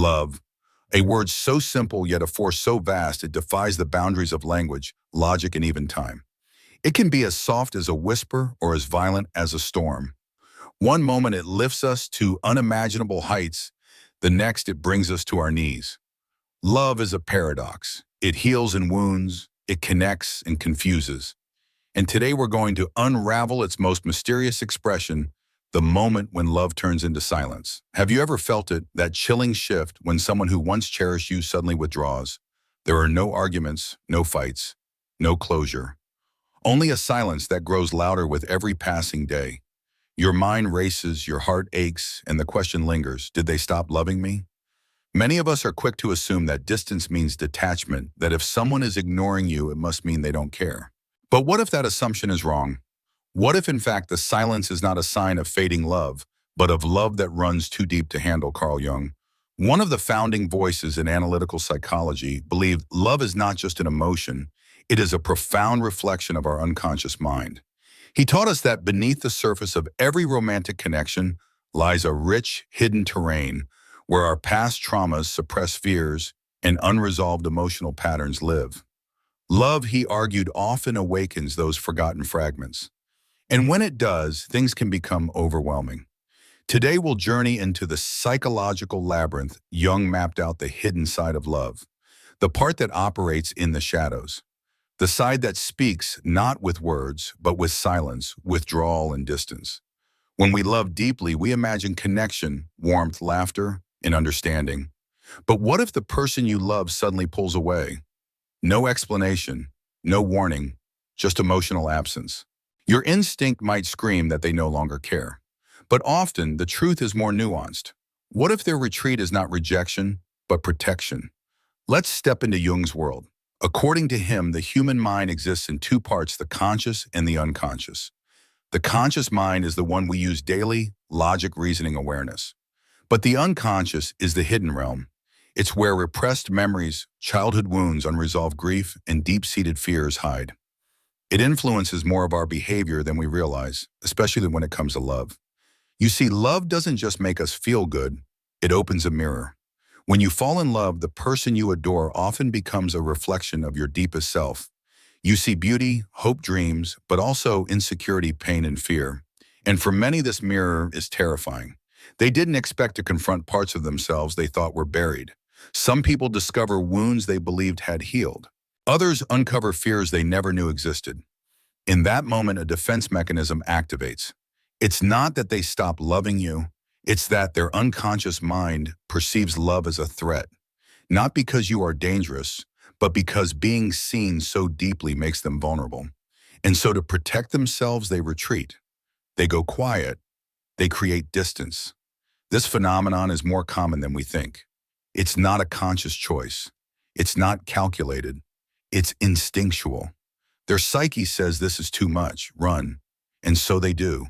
Love. A word so simple yet a force so vast it defies the boundaries of language, logic, and even time. It can be as soft as a whisper or as violent as a storm. One moment it lifts us to unimaginable heights, the next it brings us to our knees. Love is a paradox. It heals and wounds, it connects and confuses. And today we're going to unravel its most mysterious expression, the moment when love turns into silence. Have you ever felt it, that chilling shift when someone who once cherished you suddenly withdraws? There are no arguments, no fights, no closure. Only a silence that grows louder with every passing day. Your mind races, your heart aches, and the question lingers, did they stop loving me? Many of us are quick to assume that distance means detachment, that if someone is ignoring you, it must mean they don't care. But what if that assumption is wrong? What if, in fact, the silence is not a sign of fading love, but of love that runs too deep to handle? Carl Jung, one of the founding voices in analytical psychology, believed love is not just an emotion, it is a profound reflection of our unconscious mind. He taught us that beneath the surface of every romantic connection lies a rich, hidden terrain where our past traumas, suppressed fears, and unresolved emotional patterns live. Love, he argued, often awakens those forgotten fragments. And when it does, things can become overwhelming. Today we'll journey into the psychological labyrinth Jung mapped out, the hidden side of love, the part that operates in the shadows, the side that speaks not with words, but with silence, withdrawal, and distance. When we love deeply, we imagine connection, warmth, laughter, and understanding. But what if the person you love suddenly pulls away? No explanation, no warning, just emotional absence. Your instinct might scream that they no longer care. But often, the truth is more nuanced. What if their retreat is not rejection, but protection? Let's step into Jung's world. According to him, the human mind exists in two parts, the conscious and the unconscious. The conscious mind is the one we use daily, logic, reasoning, awareness. But the unconscious is the hidden realm. It's where repressed memories, childhood wounds, unresolved grief, and deep-seated fears hide. It influences more of our behavior than we realize, especially when it comes to love. You see, love doesn't just make us feel good, it opens a mirror. When you fall in love, the person you adore often becomes a reflection of your deepest self. You see beauty, hope, dreams, but also insecurity, pain, and fear. And for many, this mirror is terrifying. They didn't expect to confront parts of themselves they thought were buried. Some people discover wounds they believed had healed. Others uncover fears they never knew existed. In that moment, a defense mechanism activates. It's not that they stop loving you, it's that their unconscious mind perceives love as a threat. Not because you are dangerous, but because being seen so deeply makes them vulnerable. And so to protect themselves, they retreat. They go quiet. They create distance. This phenomenon is more common than we think. It's not a conscious choice. It's not calculated. It's instinctual. Their psyche says this is too much, run. And so they do.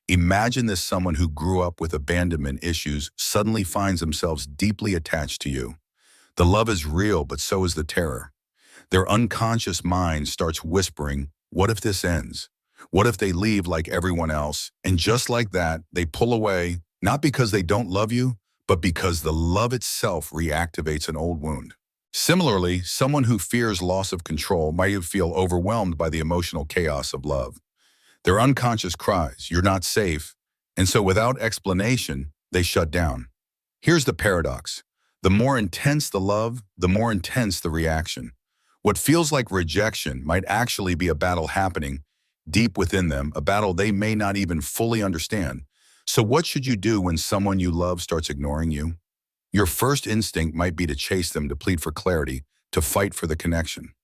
Imagine this: someone who grew up with abandonment issues suddenly finds themselves deeply attached to you. The love is real, but so is the terror. Their unconscious mind starts whispering, what if this ends? What if they leave like everyone else? And just like that, they pull away, not because they don't love you, but because the love itself reactivates an old wound. Similarly, someone who fears loss of control might feel overwhelmed by the emotional chaos of love. Their unconscious cries, you're not safe, and so without explanation, they shut down. Here's the paradox. The more intense the love, the more intense the reaction. What feels like rejection might actually be a battle happening deep within them, a battle they may not even fully understand. So what should you do when someone you love starts ignoring you? Your first instinct might be to chase them, to plead for clarity, to fight for the connection.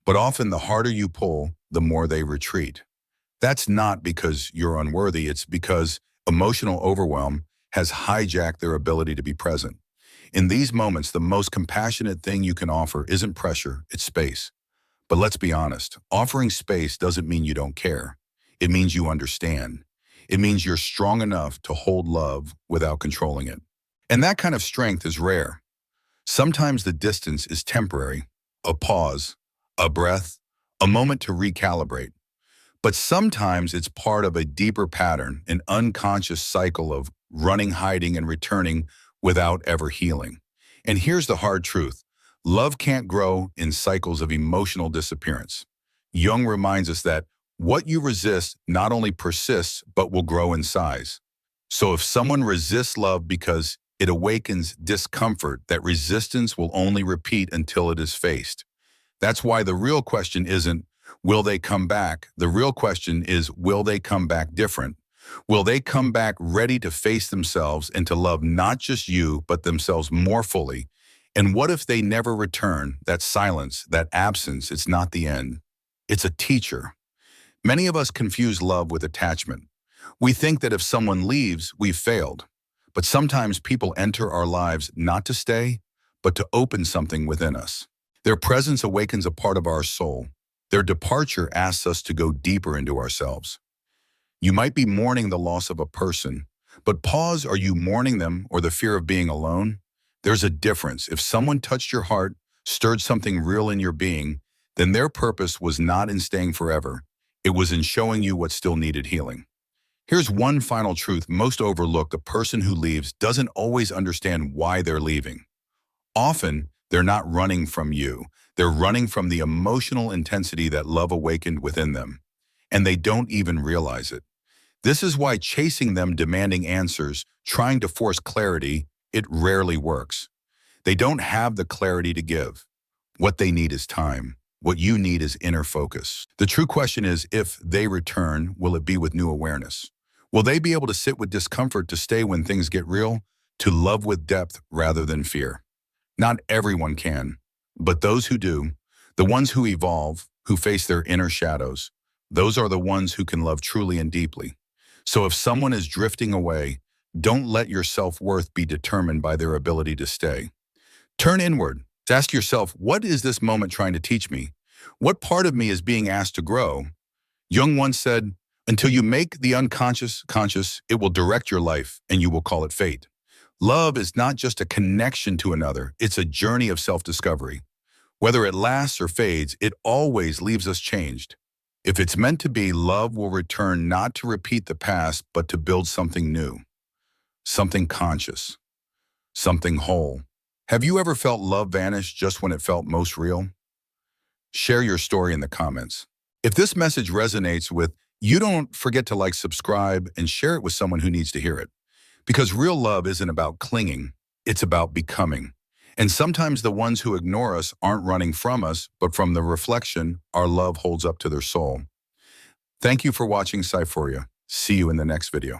But often the harder you pull, the more they retreat. That's not because you're unworthy, it's because emotional overwhelm has hijacked their ability to be present. In these moments, the most compassionate thing you can offer isn't pressure, it's space. But let's be honest, offering space doesn't mean you don't care. It means you understand. It means you're strong enough to hold love without controlling it. And that kind of strength is rare. Sometimes the distance is temporary, a pause, a breath, a moment to recalibrate. But sometimes it's part of a deeper pattern, an unconscious cycle of running, hiding, and returning without ever healing. And here's the hard truth. Love can't grow in cycles of emotional disappearance. Jung reminds us that what you resist not only persists, but will grow in size. So if someone resists love because it awakens discomfort, that resistance will only repeat until it is faced. That's why the real question isn't, will they come back? The real question is, will they come back different? Will they come back ready to face themselves and to love not just you, but themselves more fully? And what if they never return? That silence, that absence, it's not the end. It's a teacher. Many of us confuse love with attachment. We think that if someone leaves, we've failed. But sometimes people enter our lives not to stay, but to open something within us. Their presence awakens a part of our soul. Their departure asks us to go deeper into ourselves. You might be mourning the loss of a person, but pause, are you mourning them or the fear of being alone? There's a difference. If someone touched your heart, stirred something real in your being, then their purpose was not in staying forever. It was in showing you what still needed healing. Here's one final truth most overlooked. The person who leaves doesn't always understand why they're leaving. Often, they're not running from you. They're running from the emotional intensity that love awakened within them. And they don't even realize it. This is why chasing them, demanding answers, trying to force clarity, it rarely works. They don't have the clarity to give. What they need is time. What you need is inner focus. The true question is, if they return, will it be with new awareness? Will they be able to sit with discomfort, to stay when things get real, to love with depth rather than fear? Not everyone can, but those who do, the ones who evolve, who face their inner shadows, those are the ones who can love truly and deeply. So if someone is drifting away, don't let your self-worth be determined by their ability to stay. Turn inward. Ask yourself, what is this moment trying to teach me? What part of me is being asked to grow? Jung once said, until you make the unconscious conscious, it will direct your life and you will call it fate. Love is not just a connection to another, it's a journey of self-discovery. Whether it lasts or fades, it always leaves us changed. If it's meant to be, love will return not to repeat the past, but to build something new, something conscious, something whole. Have you ever felt love vanish just when it felt most real? Share your story in the comments. If this message resonates with you, don't forget to like, subscribe, and share it with someone who needs to hear it. Because real love isn't about clinging, it's about becoming. And sometimes the ones who ignore us aren't running from us, but from the reflection our love holds up to their soul. Thank you for watching Cyphoria. See you in the next video.